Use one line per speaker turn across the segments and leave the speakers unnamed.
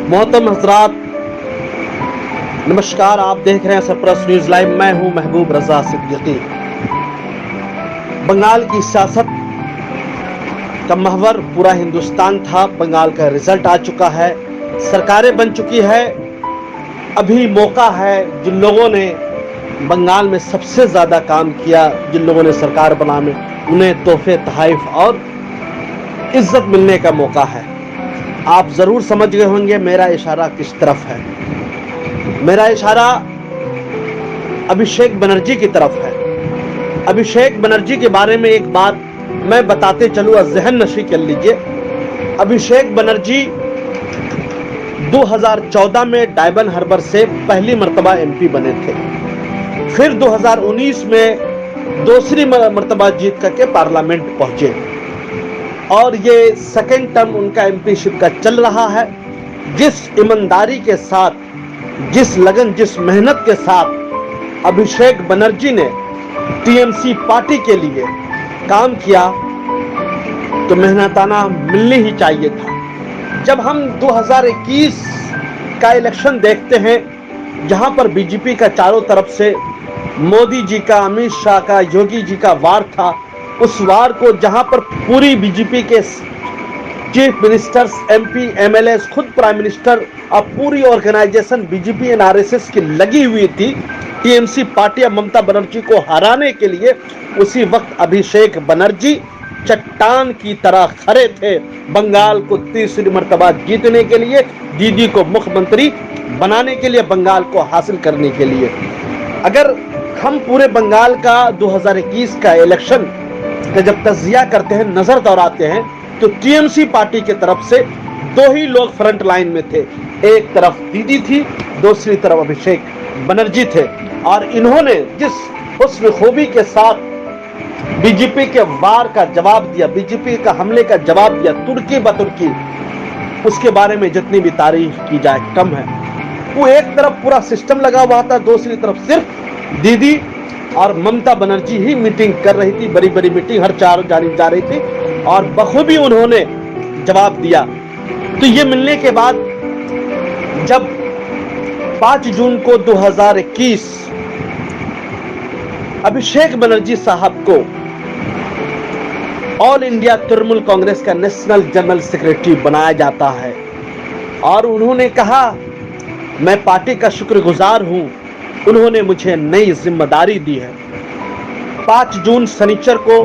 मोहतरम हजरात, नमस्कार। आप देख रहे हैं सरप्लस न्यूज लाइव। मैं हूं महबूब रजा सिद्दीकी। बंगाल की सियासत का महवर पूरा हिंदुस्तान था। बंगाल का रिजल्ट आ चुका है, सरकारें बन चुकी है। अभी मौका है जिन लोगों ने बंगाल में सबसे ज्यादा काम किया, जिन लोगों ने सरकार बनाने, उन्हें तोहफे, तहाइफ और इज्जत मिलने का मौका है। आप जरूर समझ गए होंगे मेरा इशारा किस तरफ है। मेरा इशारा अभिषेक बनर्जी की तरफ है। अभिषेक बनर्जी के बारे में एक बात मैं बताते चलूं, ज़हन नशी कर लीजिए। अभिषेक बनर्जी 2014 में डायमंड हार्बर से पहली मर्तबा एमपी बने थे। फिर 2019 में दूसरी मर्तबा जीत करके पार्लियामेंट पहुंचे और ये सेकेंड टर्म उनका एमपीशिप का चल रहा है। जिस ईमानदारी के साथ, जिस लगन, जिस मेहनत के साथ अभिषेक बनर्जी ने टीएमसी पार्टी के लिए काम किया तो मेहनताना मिलनी ही चाहिए था। जब हम 2021 का इलेक्शन देखते हैं, जहां पर बीजेपी का चारों तरफ से मोदी जी का, अमित शाह का, योगी जी का वार था, उस वार को जहां पर पूरी बीजेपी के चीफ मिनिस्टर्स, एमपी, एमएलए, खुद प्राइम मिनिस्टर और पूरी ऑर्गेनाइजेशन बीजेपी एंड आरएसएस की लगी हुई थी टीएमसी पार्टी या ममता बनर्जी को हराने के लिए, उसी वक्त अभिषेक बनर्जी चट्टान की तरह खड़े थे बंगाल को तीसरी मर्तबा जीतने के लिए, दीदी को मुख्यमंत्री बनाने के लिए, बंगाल को हासिल करने के लिए। अगर हम पूरे बंगाल का 2021 का इलेक्शन का जब तजिया करते हैं, नजर दौड़ाते हैं, तो टीएमसी पार्टी की तरफ से दो ही लोग फ्रंट लाइन में थे। एक तरफ दीदी थी, दूसरी तरफ अभिषेक बनर्जी थे। और इन्होंने जिस हुस्न खूबी के साथ बीजेपी के वार का जवाब दिया, बीजेपी का हमले का जवाब दिया, तुर्की बतुर्की, उसके बारे में जितनी भी तारीफ की जाए कम है। वो एक तरफ पूरा सिस्टम लगा हुआ था, दूसरी तरफ सिर्फ दीदी और ममता बनर्जी ही मीटिंग कर रही थी। बड़ी बड़ी मीटिंग हर चार जानी जा रही थी और बखूबी उन्होंने जवाब दिया। तो ये मिलने के बाद जब 5 जून को 2021 अभिषेक बनर्जी साहब को ऑल इंडिया तृणमूल कांग्रेस का नेशनल जनरल सेक्रेटरी बनाया जाता है और उन्होंने कहा, मैं पार्टी का शुक्रगुजार हूं, उन्होंने मुझे नई जिम्मेदारी दी है। 5 जून शनिचर को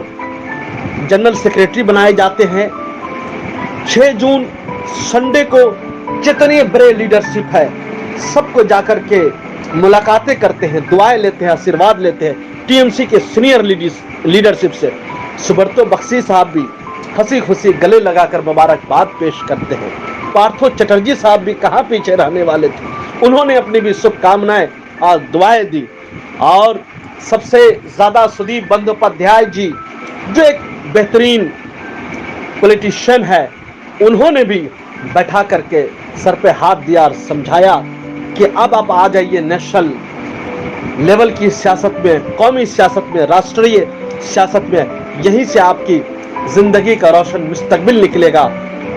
जनरल सेक्रेटरी बनाए जाते हैं। 6 जून संडे को जितने बड़े लीडरशिप है सबको जाकर के मुलाकातें करते हैं, दुआएं लेते हैं, आशीर्वाद लेते हैं टीएमसी के सीनियर लीडरशिप से। सुब्रतो बख्शी साहब भी हंसी खुशी गले लगाकर मुबारकबाद पेश करते हैं। पार्थो चटर्जी साहब भी कहां पीछे रहने वाले थे, उन्होंने अपनी भी शुभकामनाएं और दुआएं दी। और सबसे ज्यादा सुदीप बंदोपाध्याय जी, जो एक बेहतरीन पॉलिटिशियन है, उन्होंने भी बैठा करके सर पे हाथ दिया और समझाया कि अब आप आ जाइए नेशनल लेवल की सियासत में, कौमी सियासत में, राष्ट्रीय सियासत में, यहीं से आपकी जिंदगी का रोशन मुस्तकबिल निकलेगा।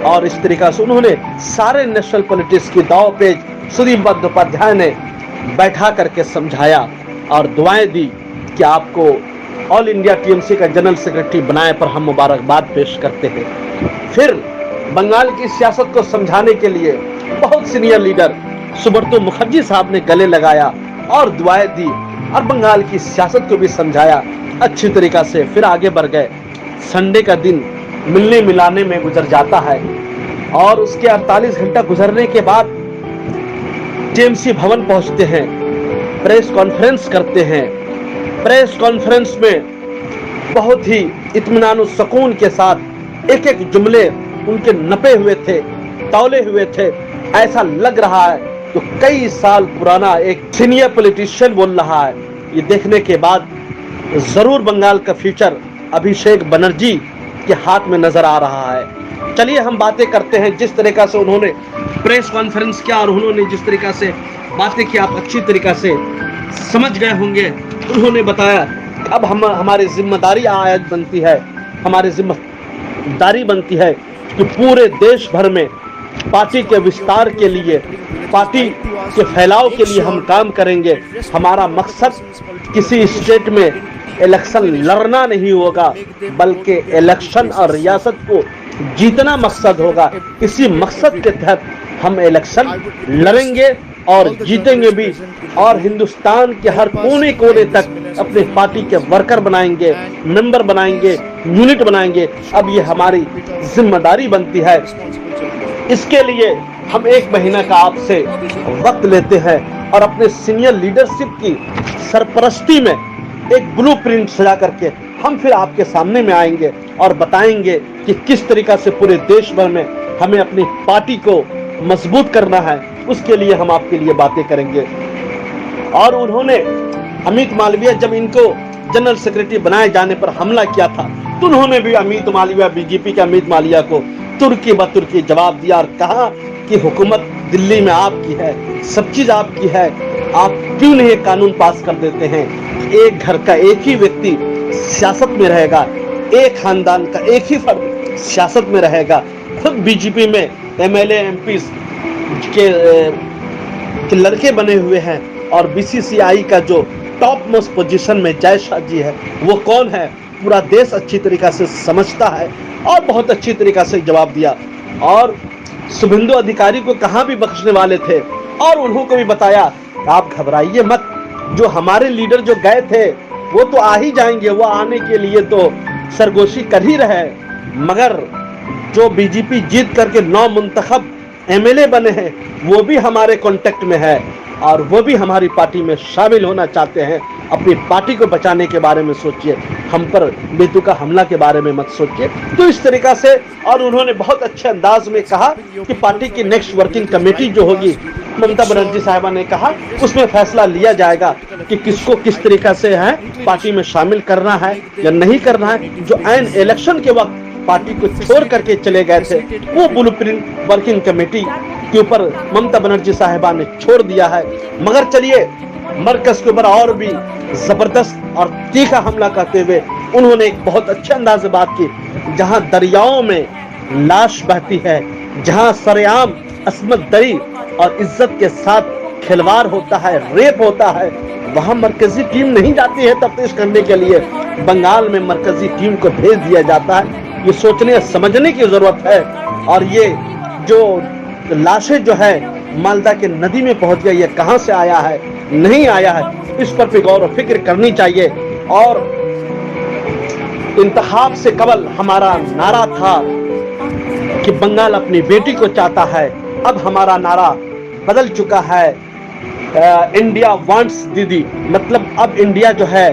और इस तरीका से उन्होंने सारे नेशनल पॉलिटिक्स की दाव पेज सुदीप बंदोपाध्याय ने बैठा करके समझाया और दुआएं दी कि आपको ऑल इंडिया टीएमसी का जनरल सेक्रेटरी बनाए पर हम मुबारकबाद पेश करते हैं। फिर बंगाल की सियासत को समझाने के लिए बहुत सीनियर लीडर सुब्रतो मुखर्जी साहब ने गले लगाया और दुआएं दी और बंगाल की सियासत को भी समझाया अच्छी तरीका से। फिर आगे बढ़ गए। संडे का दिन मिलने मिलाने में गुजर जाता है और उसके 48 घंटा गुजरने के बाद टीएमसी भवन पहुंचते हैं, प्रेस कॉन्फ्रेंस करते हैं। प्रेस कॉन्फ्रेंस में बहुत ही इत्मीनान और सुकून के साथ एक एक जुमले उनके नपे हुए थे, तौले हुए थे। ऐसा लग रहा है तो कई साल पुराना एक सीनियर पॉलिटिशियन बोल रहा है। ये देखने के बाद जरूर बंगाल का फ्यूचर अभिषेक बनर्जी के हाथ में नजर आ रहा है। चलिए हम बातें करते हैं। जिस तरीका से उन्होंने प्रेस कॉन्फ्रेंस किया और उन्होंने जिस तरीका से बातें की, आप अच्छी तरीका से समझ गए होंगे। उन्होंने बताया अब हमारी जिम्मेदारी आयत बनती है, हमारी जिम्मेदारी बनती है कि पूरे देश भर में पार्टी के विस्तार के लिए, पार्टी के फैलाव के लिए हम काम करेंगे। हमारा मकसद किसी स्टेट में इलेक्शन लड़ना नहीं होगा, बल्कि इलेक्शन और रियासत को जीतना मकसद होगा। इसी मकसद के तहत हम इलेक्शन लड़ेंगे और जीतेंगे भी, और हिंदुस्तान के हर कोने कोने तक अपनी पार्टी के वर्कर बनाएंगे, मेंबर बनाएंगे, यूनिट बनाएंगे। अब ये हमारी जिम्मेदारी बनती है। इसके लिए हम 1 महीना का आपसे वक्त लेते हैं और अपने सीनियर लीडरशिप की सरपरस्ती में एक ब्लूप्रिंट सजा करके हम फिर आपके सामने में आएंगे और बताएंगे कि किस तरीका से पूरे देश भर में हमें अपनी पार्टी को मजबूत करना है। उसके लिए हम आपके लिए बातें करेंगे। और उन्होंने अमित मालवीय, जब इनको जनरल सेक्रेटरी बनाए जाने पर हमला किया था, तो उन्होंने भी अमित मालवीय, बीजेपी के अमित मालवीय को तुर्की बतुर्की जवाब दिया और कहा कि हुकूमत दिल्ली में आपकी है, सब चीज आपकी है, आप क्यों नहीं एक कानून पास कर देते हैं। एक घर का एक ही व्यक्ति सियासत में रहेगा, एक खानदान का एक ही फर्द सियासत में रहेगा। खुद बीजेपी में एमएलए एमपी के लड़के बने हुए हैं, और बीसीसीआई का जो टॉप मोस्ट पोजीशन में जय शाह जी है, वो कौन है पूरा देश अच्छी तरीका से समझता है, और बहुत अच्छी तरीका से जवाब दिया। और शुभेंदु अधिकारी को कहाँ भी बख्शने वाले थे, और उन्होंने भी बताया आप घबराइए मत, जो हमारे लीडर जो गए थे वो तो आ ही जाएंगे, वो आने के लिए तो सरगोशी कर ही रहे, मगर जो बीजेपी जीत करके 9 मुंतखब एमएलए बने हैं वो भी हमारे कांटेक्ट में है, और वो भी हमारी पार्टी में शामिल होना चाहते हैं। अपनी पार्टी को बचाने के बारे में सोचिए, हम पर बेतुका हमला के बारे में मत सोचिए। तो इस तरीका से, और उन्होंने बहुत अच्छे अंदाज में कहा कि पार्टी की नेक्स्ट वर्किंग कमेटी जो होगी, ममता बनर्जी साहिबा ने कहा, उसमें फैसला लिया जाएगा कि किसको किस तरीका से है पार्टी में शामिल करना है या नहीं करना है। जो एन इलेक्शन के वक्त पार्टी को छोड़ करके चले गए थे, वो ब्लूप्रिंट वर्किंग कमेटी के ऊपर ममता बनर्जी साहिबा ने छोड़ दिया है। मगर चलिए, मरकज के ऊपर और भी जबरदस्त और तीखा हमला करते हुए उन्होंने एक बहुत अच्छे अंदाज से बात की। जहां दरियाओं में लाश बहती है, जहां सरेआम अस्मत दरी और इज्जत के साथ खिलवाड़ होता है, रेप होता है, वहां मरकजी टीम नहीं जाती है तफ्तीश करने के लिए। बंगाल में मरकजी टीम को भेज दिया जाता है। ये सोचने समझने की जरूरत है। और ये जो लाशें जो है मालदा के नदी में पहुंच गई, ये कहां से आया है, नहीं आया है, इस पर भी गौर और फिक्र करनी चाहिए। और इंतखाब से कबल हमारा नारा था कि बंगाल अपनी बेटी को चाहता है, अब हमारा नारा बदल चुका है, इंडिया वांट्स दीदी, मतलब अब इंडिया जो है,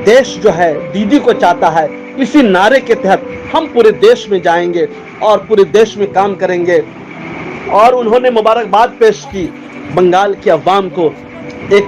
देश जो है दीदी को चाहता है। इसी नारे के तहत हम पूरे देश में जाएंगे और पूरे देश में काम करेंगे। और उन्होंने मुबारकबाद पेश की बंगाल की अवाम को, एक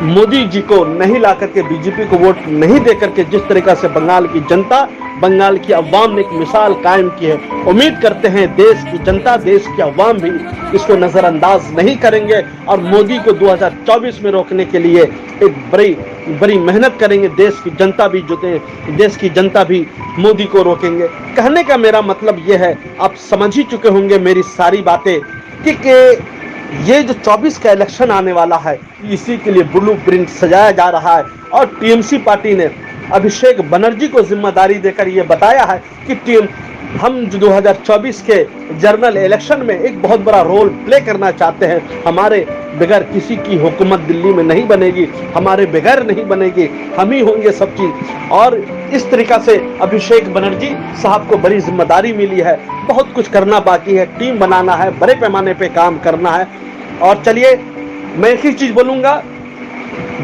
मोदी जी को नहीं ला करके, बीजेपी को वोट नहीं दे करके जिस तरीका से बंगाल की जनता, बंगाल की अवाम ने एक मिसाल कायम की है। उम्मीद करते हैं देश की जनता, देश की अवाम भी इसको नजरअंदाज नहीं करेंगे और मोदी को 2024 में रोकने के लिए एक बड़ी मेहनत करेंगे। देश की जनता भी जुटे, देश की जनता भी मोदी को रोकेंगे। कहने का मेरा मतलब यह है, आप समझ ही चुके होंगे मेरी सारी बातें कि ये जो 24 का इलेक्शन आने वाला है, इसी के लिए ब्लूप्रिंट सजाया जा रहा है। और टीएमसी पार्टी ने अभिषेक बनर्जी को जिम्मेदारी देकर ये बताया है कि हम 2024 के जनरल इलेक्शन में एक बहुत बड़ा रोल प्ले करना चाहते हैं। हमारे बगैर किसी की हुकूमत दिल्ली में नहीं बनेगी, हमारे बगैर नहीं बनेगी, हम ही होंगे सब चीज। और इस तरीका से अभिषेक बनर्जी साहब को बड़ी जिम्मेदारी मिली है। बहुत कुछ करना बाकी है, टीम बनाना है, बड़े पैमाने पे काम करना है। और चलिए, मैं एक ही चीज बोलूंगा,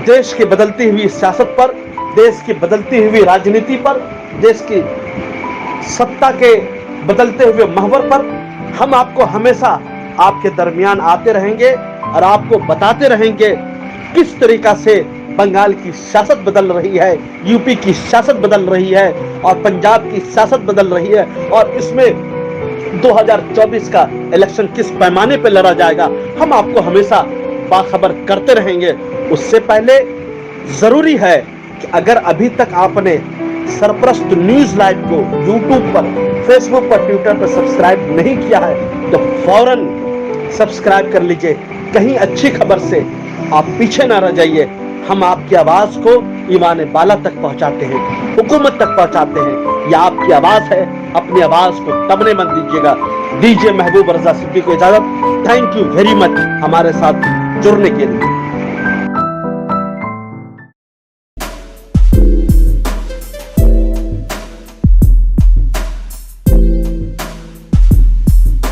देश की बदलती हुई सियासत पर, देश की बदलती हुई राजनीति पर, देश की सत्ता के बदलते हुए महवर पर हम आपको हमेशा आपके दरमियान आते रहेंगे और आपको बताते रहेंगे किस तरीका से बंगाल की सियासत बदल रही है, यूपी की सियासत बदल रही है और पंजाब की सियासत बदल रही है। और इसमें 2024 का इलेक्शन किस पैमाने पर लड़ा जाएगा, हम आपको हमेशा बाखबर करते रहेंगे। उससे पहले जरूरी है कि अगर अभी तक आपने सरप्रस्त न्यूज लाइव को यूट्यूब पर, फेसबुक पर, ट्विटर पर सब्सक्राइब नहीं किया है तो फौरन सब्सक्राइब कर लीजिए। कहीं अच्छी खबर से आप पीछे ना रह जाइए। हम आपकी आवाज को ईमान बाला तक पहुंचाते हैं, हुकूमत तक पहुंचाते हैं। यह आपकी आवाज है, अपनी आवाज को दबने मत दीजिएगा। दीजिए महबूब रजा सिद्दीकी को इजाजत। थैंक यू वेरी मच हमारे साथ जुड़ने के लिए।